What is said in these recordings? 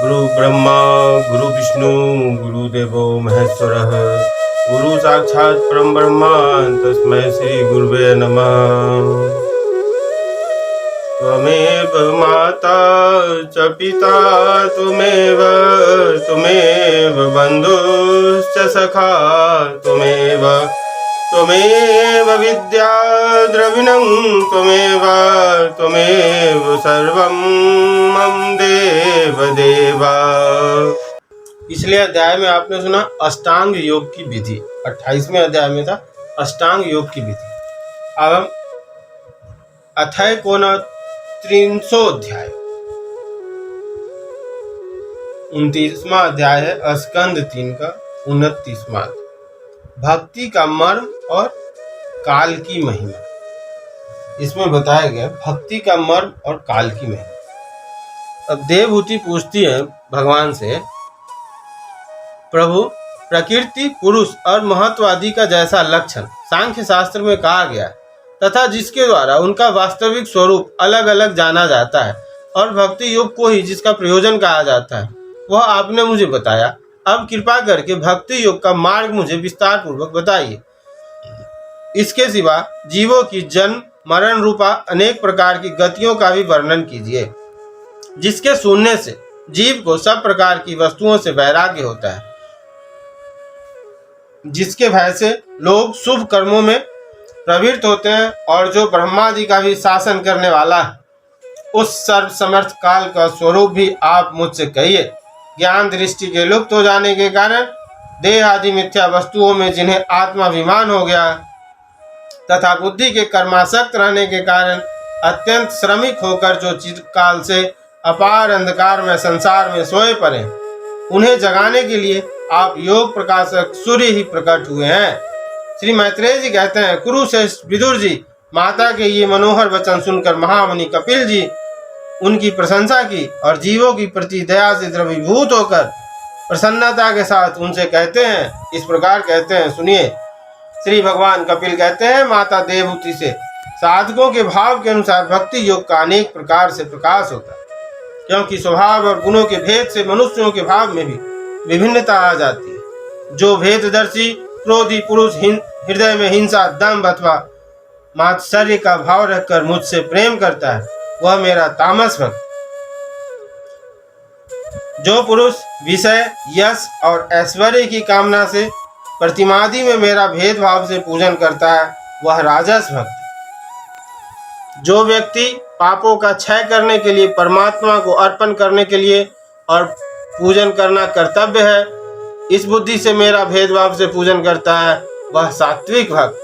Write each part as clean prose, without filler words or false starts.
गुरु ब्रह्मा गुरु विष्णु गुरुदेवो महेश्वरः गुरु साक्षात् परम ब्रह्मा तस्मै श्री गुरुवे नमः। त्वमेव माता च पिता त्वमेव बन्धुश्च सखा त्वमेव विद्या द्रविणं त्वमेव सर्वं मम देव। पिछले अध्याय में आपने सुना अष्टांग योग की विधि। 28वें अध्याय में था अष्टांग योग की विधि। अब हम अथय कोन 300 अध्याय 29वां अध्याय है स्कंद 3 का 29वां। भक्ति का मर्म और काल की महिमा। इसमें बताया गया भक्ति का मर्म और काल की महिमा। अब देवहूति पूछती है भगवान से, प्रभु प्रकृति पुरुष और महत्व आदि का जैसा लक्षण सांख्य शास्त्र में कहा गया तथा जिसके द्वारा उनका वास्तविक स्वरूप अलग अलग जाना जाता है और भक्ति योग को ही जिसका प्रयोजन कहा जाता है वह आपने मुझे बताया। अब कृपा करके भक्ति योग का मार्ग मुझे विस्तार पूर्वक बताइए। इसके सिवा जीवों की जन्म मरण रूपा अनेक प्रकार की गतियों का भी वर्णन कीजिए, जिसके सुनने से जीव को सब प्रकार की वस्तुओं से वैराग्य होता है, जिसके भय से लोग शुभ कर्मों में प्रवृत्त होते हैं और जो ब्रह्मादि का भी शासन करने वाला है उस सर्व समर्थ काल का स्वरूप भी आप मुझसे कहिए। ज्ञान दृष्टि के लुप्त हो जाने के कारण देह आदि मिथ्या वस्तुओं में जिन्हें आत्माभिमान हो गया तथा बुद्धि के कर्मासक्त रहने के कारण अत्यंत श्रमिक होकर जो चिरकाल से अपार अंधकार में संसार में सोए पड़े, उन्हें जगाने के लिए आप योग प्रकाशक सूर्य ही प्रकट हुए हैं। श्री मैत्रेय जी कहते हैं, कुरुश्रेष्ठ विदुर जी माता के ये मनोहर वचन सुनकर महामुनि कपिल जी उनकी प्रशंसा की और जीवों की प्रति दया से द्रवीभूत होकर प्रसन्नता के साथ उनसे कहते हैं, इस प्रकार कहते हैं, सुनिए। श्री भगवान कपिल कहते हैं, माता देवहूति से साधकों के भाव के अनुसार भक्ति योग का अनेक प्रकार से प्रकाश होता है, क्योंकि स्वभाव और गुणों के भेद से मनुष्यों के भाव में भी विभिन्नता आ जाती है। जो भेददर्शी क्रोधी पुरुष हृदय में हिंसा दंभ अथवा मात्सर्य का भाव रखकर मुझसे प्रेम करता है वह मेरा तामस भक्त। जो पुरुष विषय यश और ऐश्वर्य की कामना से प्रतिमादि में मेरा भेदभाव से पूजन करता है वह राजस भक्त। जो व्यक्ति पापों का क्षय करने के लिए परमात्मा को अर्पण करने के लिए और पूजन करना कर्तव्य है, इस बुद्धि से मेरा भेदभाव से पूजन करता है वह सात्विक भक्त।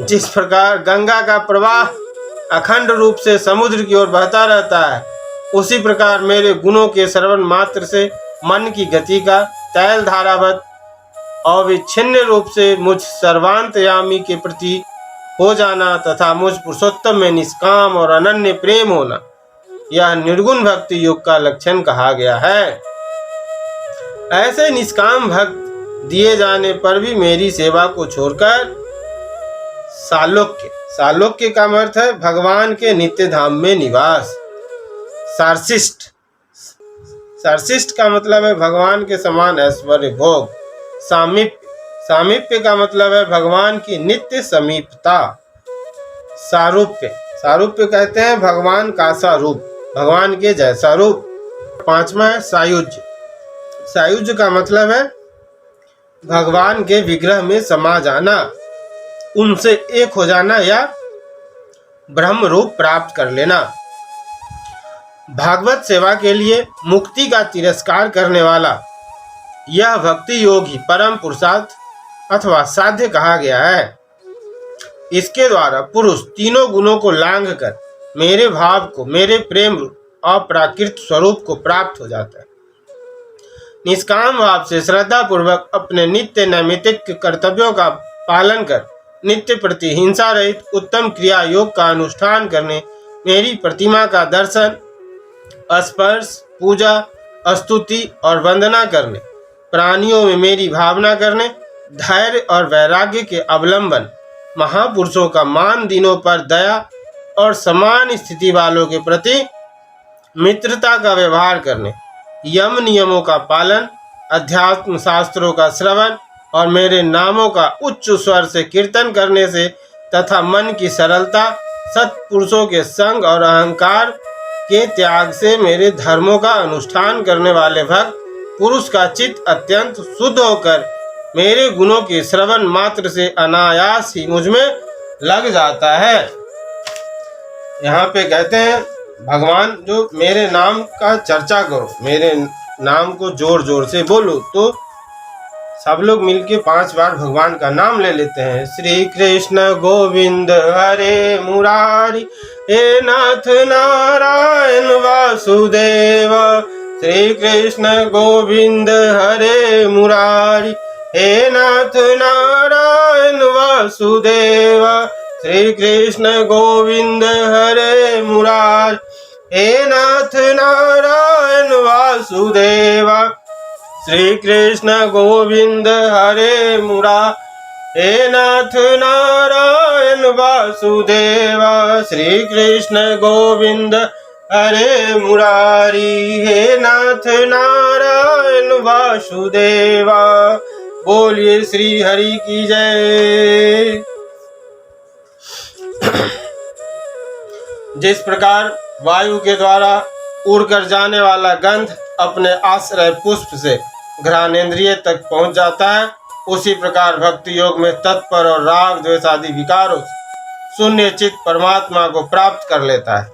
जिस प्रकार गंगा का प्रवाह अखंड रूप से समुद्र की ओर बहता रहता है, उसी प्रकार मेरे गुणों के श्रवण मात्र से मन की गति का तैल धारावत अविच्छिन्न रूप से मुझ सर्वांतयामी के प्रति हो जाना तथा मुझ पुरुषोत्तम में निष्काम और अनन्य प्रेम होना, यह निर्गुण भक्ति योग का लक्षण कहा गया है। ऐसे निष्काम भक्त दिए जाने पर भी मेरी सेवा को छोड़कर सालोक्य का अर्थ है भगवान के नित्य धाम में निवास। सार्सिष्ट का मतलब है भगवान के समान ऐश्वर्य भोग। सामीप्य का मतलब है भगवान की नित्य समीपता। सारूप्य कहते हैं भगवान का सा रूप, भगवान के जैसा रूप। 5वां है सायुज्य का मतलब है भगवान के विग्रह में समा जाना, उनसे एक हो जाना या ब्रह्म रूप प्राप्त कर लेना। भागवत सेवा के लिए मुक्ति का तिरस्कार करने वाला यह भक्ति योग ही परम पुरुषार्थ अथवा साध्य कहा गया है। इसके द्वारा पुरुष तीनों गुणों को लांघ कर मेरे भाव को, मेरे प्रेम अप्राकृत स्वरूप को प्राप्त हो जाता है। निष्काम भाव से श्रद्धा पूर्वक अपने नित्य नैमित्तिक कर्तव्यों का पालन कर नित्य प्रति हिंसा रहित उत्तम क्रिया योग का अनुष्ठान करने, मेरी प्रतिमा का दर्शन, स्पर्श, पूजा, स्तुति और वंदना करने, प्राणियों में मेरी भावना करने, धैर्य और वैराग्य के अवलंबन, महापुरुषों का मान, दिनों पर दया और समान स्थिति वालों के प्रति मित्रता का व्यवहार करने, यम नियमों का पालन, अध्यात्म शास्त्रों का श्रवण और मेरे नामों का उच्च स्वर से कीर्तन करने से तथा मन की सरलता, सत्पुरुषों के संग और अहंकार के त्याग से मेरे धर्मों का अनुष्ठान करने वाले भक्त पुरुष का चित्त अत्यंत शुद्ध होकर मेरे गुणों के श्रवण मात्र से अनायास ही मुझमें लग जाता है। यहाँ पे कहते हैं भगवान जो मेरे नाम का चर्चा करो, मेरे नाम को जोर जोर से बोलो। तो सब लोग मिलके 5 बार भगवान का नाम ले लेते हैं। श्री कृष्ण गोविंद हरे मुरारी, हे नाथ नारायण वासुदेव। श्री कृष्ण गोविंद हरे मुरारी, हे नाथ नारायण वासुदेव। श्री कृष्ण गोविंद हरे मुरारी, हे नाथ नारायण वासुदेव। श्री कृष्ण गोविंद हरे मुरारी, हे नाथ नारायण वासुदेव। श्री कृष्ण गोविंद हरे मुरारी, हे नाथ नारायण वासुदेव। बोलिए श्री हरि की जय। जिस प्रकार वायु के द्वारा उड़कर जाने वाला गंध अपने आश्रय पुष्प से घ्राणेन्द्रिय तक पहुंच जाता है, उसी प्रकार भक्ति योग में तत्पर और राग द्वेष आदि विकारों से शून्य चित्त परमात्मा को प्राप्त कर लेता है।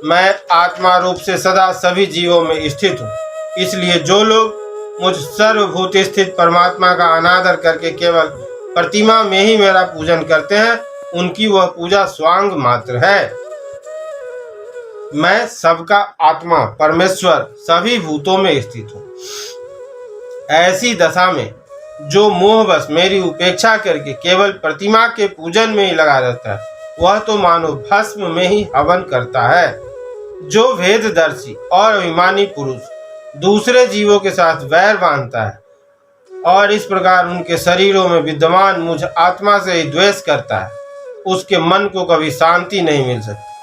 मैं आत्मा रूप से सदा सभी जीवों में स्थित हूँ, इसलिए जो लोग मुझ सर्वभूत स्थित परमात्मा का अनादर करके केवल प्रतिमा में ही मेरा पूजन करते हैं, उनकी वह पूजा स्वांग मात्र है। मैं सबका आत्मा परमेश्वर सभी भूतों में स्थित हूँ। ऐसी दशा में जो मोहवश मेरी उपेक्षा करके केवल प्रतिमा के पूजन में ही लगा रहता है, वह तो मानो भस्म में ही हवन करता है। जो वेददर्शी और अभिमानी पुरुष दूसरे जीवों के साथ वैर बांधता है और इस प्रकार उनके शरीरों में विद्यमान मुझ आत्मा से ही द्वेष करता है, उसके मन को कभी शांति नहीं मिल सकती।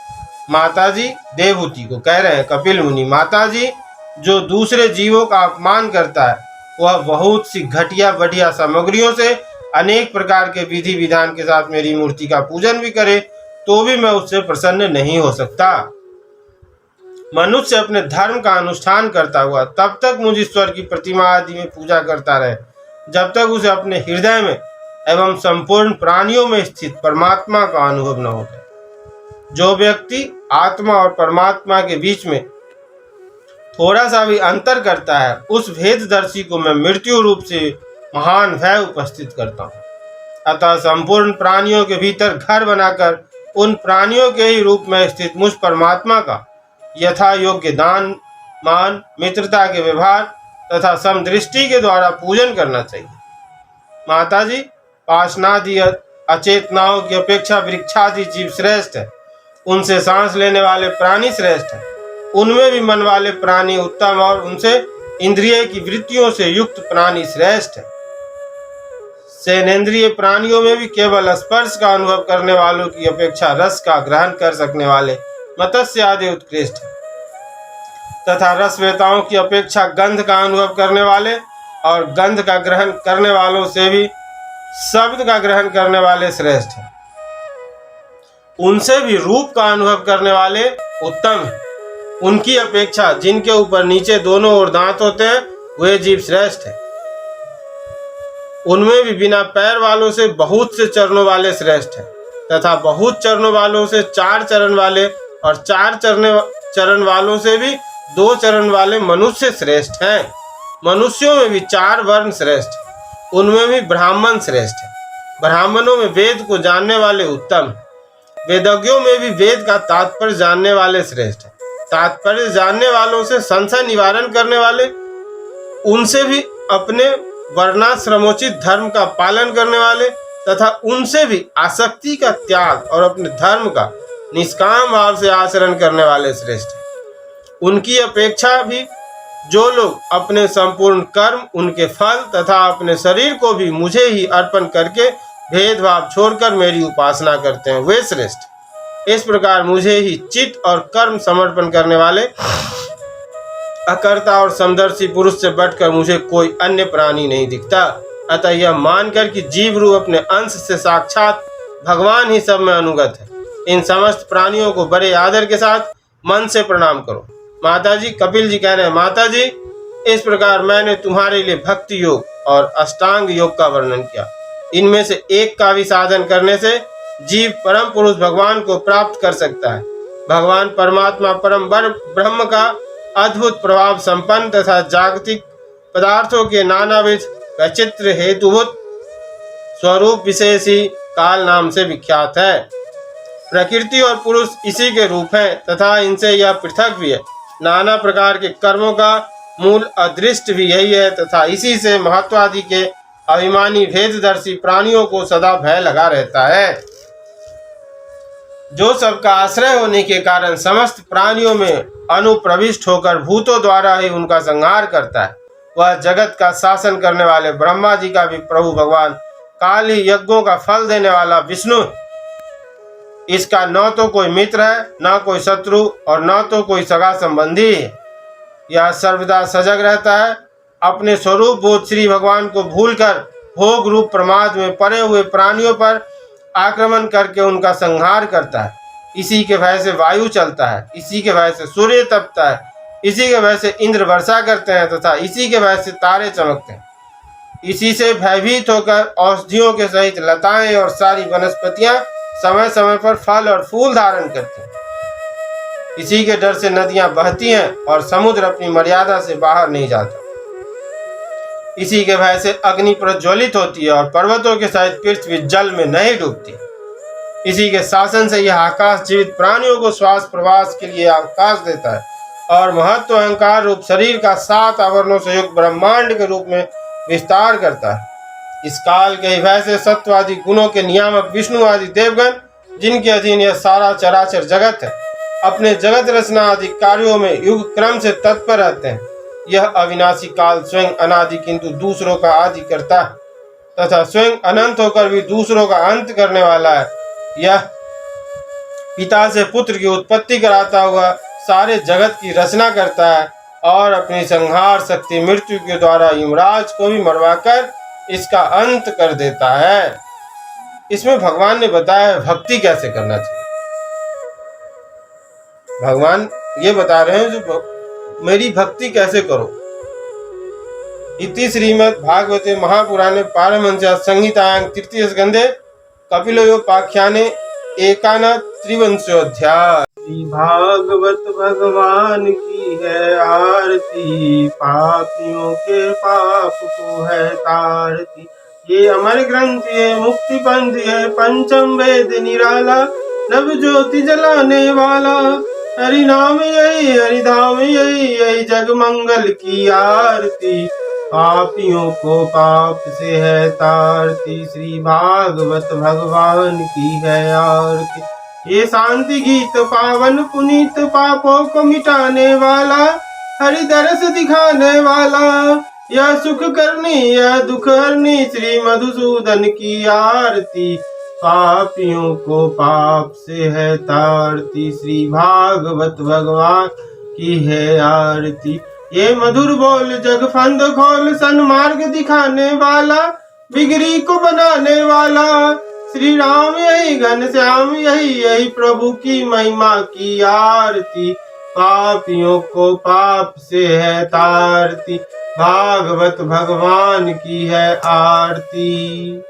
माताजी देवहूति को कह रहे हैं कपिल मुनि, माताजी जो दूसरे जीवों का अपमान करता है, वह बहुत सी घटिया बढ़िया सामग्रियों से अनेक प्रकार के विधि विधान के साथ मेरी मूर्ति का पूजन भी करे तो भी मैं उससे प्रसन्न नहीं हो सकता। मनुष्य अपने धर्म का अनुष्ठान करता हुआ तब तक मुझ ईश्वर की प्रतिमा आदि में पूजा करता रहे, जब तक उसे अपने हृदय में एवं संपूर्ण प्राणियों में स्थित परमात्मा का अनुभव न हो जाए। जो व्यक्ति आत्मा और परमात्मा के बीच में थोड़ा सा भी अंतर करता है, उस भेददर्शी को मैं मृत्यु रूप से महान भय उपस्थित करता हूँ। अतः संपूर्ण प्राणियों के भीतर घर बनाकर उन प्राणियों के ही रूप में स्थित मुझ परमात्मा का यथा योग्य दान मान मित्रता के व्यवहार तथा समदृष्टि के द्वारा पूजन करना चाहिए। माताजी पाषाणादि अचेतनाओं की अपेक्षा वृक्षादि जीव श्रेष्ठ है, उनसे सांस लेने वाले प्राणी श्रेष्ठ है, उनमें भी मन वाले प्राणी उत्तम और उनसे इंद्रिय की वृत्तियों से युक्त प्राणी श्रेष्ठ है। सेनेन्द्रिय प्राणियों में भी केवल स्पर्श का अनुभव करने वालों की अपेक्षा रस का ग्रहण कर सकने वाले मत्स्य आदि उत्कृष्ट है, तथा रसवेताओं की अपेक्षा गंध का अनुभव करने वाले और गंध का ग्रहण करने वालों से भी शब्द का ग्रहण करने वाले श्रेष्ठ है। उनसे भी रूप का अनुभव करने वाले उत्तम है। उनकी अपेक्षा जिनके ऊपर नीचे दोनों ओर दांत होते हैं, वे जीव श्रेष्ठ है। उनमें भी बिना पैर वालों से बहुत से चरणों वाले श्रेष्ठ है, तथा बहुत चरणों वालों से 4 चरण वाले और 4 चरण वालों से भी 2 चरण वाले मनुष्य श्रेष्ठ हैं। मनुष्यों में भी 4 वर्ण श्रेष्ठ है, उनमें भी ब्राह्मण श्रेष्ठ है। ब्राह्मणों में वेद को जानने वाले उत्तम है। वेदज्ञों में भी वेद का तात्पर्य जानने वाले श्रेष्ठ है। तात्पर्य जानने वालों से संशय निवारण करने वाले, उनसे भी अपने वर्णाश्रमोचित धर्म का पालन करने वाले तथा उनसे भी आसक्ति का त्याग और अपने धर्म का निष्काम भाव से आचरण करने वाले श्रेष्ठ हैं। उनकी अपेक्षा भी जो लोग अपने संपूर्ण कर्म, उनके फल तथा अपने शरीर को भी मुझे ही अर्पण करके भेदभाव छोड़कर मेरी उपासना करते हैं, वे श्रेष्ठ। इस प्रकार मुझे ही चित्त और कर्म समर्पण करने वाले अकर्ता और समदर्शी पुरुष से बढ़कर मुझे कोई अन्य प्राणी नहीं दिखता। अतः यह मानकर कि जीव रूप अपने अंश से साक्षात भगवान ही सब में अनुगत है, इन समस्त प्राणियों को बड़े आदर के साथ मन से प्रणाम करो। माता जी, कपिल जी कह रहे हैं, माता जी, इस प्रकार मैंने तुम्हारे लिए भक्ति योग और अष्टांग योग का वर्णन किया। इनमें से एक का भी साधन करने से जीव परम पुरुष भगवान को प्राप्त कर सकता है। भगवान परमात्मा परम ब्रह्म का अद्भुत प्रभाव संपन्न तथा जागतिक पदार्थों के नानाविध वैचित्र हेतुभूत स्वरूप विशेष ही काल नाम से विख्यात है। प्रकृति और पुरुष इसी के रूप हैं तथा इनसे यह पृथक भी है। नाना प्रकार के कर्मों का मूल अदृष्ट भी यही है तथा इसी से महत्वादि के अभिमानी भेददर्शी प्राणियों को सदा भय लगा रहता है। जो सबका आश्रय होने के कारण समस्त प्राणियों में अनुप्रविष्ट होकर भूतों द्वारा ही उनका संहार करता है, वह जगत का शासन करने वाले ब्रह्मा जी का भी प्रभु भगवान काल ही यज्ञों का फल देने वाला विष्णु। इसका न तो कोई मित्र है, न कोई शत्रु और न तो कोई सगा संबंधी है। यह सर्वदा सजग रहता है। अपने स्वरूप बोध श्री भगवान को भूलकर भोग रूप प्रमाद में पड़े हुए प्राणियों पर आक्रमण करके उनका संहार करता है। इसी के भय से वायु चलता है, इसी के भय से सूर्य तपता है, इसी के भय से इंद्र वर्षा करते हैं तथा इसी के भय से तारे चमकते हैं। इसी से भयभीत होकर औषधियों के सहित लताएं और सारी वनस्पतियां समय समय पर फल और फूल धारण करती हैं। इसी के डर से नदियां बहती हैं और समुद्र अपनी मर्यादा से बाहर नहीं जाता। इसी के भय से अग्नि प्रज्वलित होती है और पर्वतों के सहित पृथ्वी जल में नहीं डूबती। इसी के शासन से यह आकाश जीवित प्राणियों को श्वास प्रवास के लिए अवकाश देता है और महत्व अहंकार रूप शरीर का 7 आवरणों से युक्त ब्रह्मांड के रूप में विस्तार करता है। इस काल के भय से सत्वादि गुणों के नियामक विष्णु आदि देवगण, जिनके अधीन यह सारा चराचर जगत है, अपने जगत रचना आदि कार्यों में युग क्रम से तत्पर रहते हैं। यह अविनाशी काल स्वयं अनादि किंतु दूसरों का आदि करता है तथा स्वयं अनंत होकर भी दूसरों का अंत करने वाला है। यह पिता से पुत्र की उत्पत्ति कराता हुआ सारे जगत की रचना करता है और अपनी संहार शक्ति मृत्यु के द्वारा यमराज को भी मरवाकर इसका अंत कर देता है। इसमें भगवान ने बताया भक्ति कैसे करना चाहिए। भगवान ये बता रहे हैं जो मेरी भक्ति कैसे करो। इति श्रीमद् भागवते महापुराणे पारमहंस्यां संहितायां तृतीय स्कंधे कपिलोपाख्याने 91 श्री भागवत भगवान की है आरती, पापियों के पाप को है तारती। ये अमर ग्रंथ है, मुक्ति पंथ है, पंचम वेद निराला, नव ज्योति जलाने वाला। हरि नाम यही, हरि धाम यही, यही जग मंगल की आरती। पापियों को पाप से है तारती, श्री भागवत भगवान की है आरती। ये शांति गीत पावन पुनीत, पापों को मिटाने वाला, हरि दरस दिखाने वाला। यह सुख करनी यह दुख हरनी, श्री मधुसूदन की आरती। पापियों को पाप से है तारती, श्री भागवत भगवान की है आरती। ये मधुर बोल जग फंद खोल, सन्मार्ग दिखाने वाला, बिगड़ी को बनाने वाला। श्री राम यही घनश्याम यही, यही प्रभु की महिमा की आरती। पापियों को पाप से है तारती, भागवत भगवान की है आरती।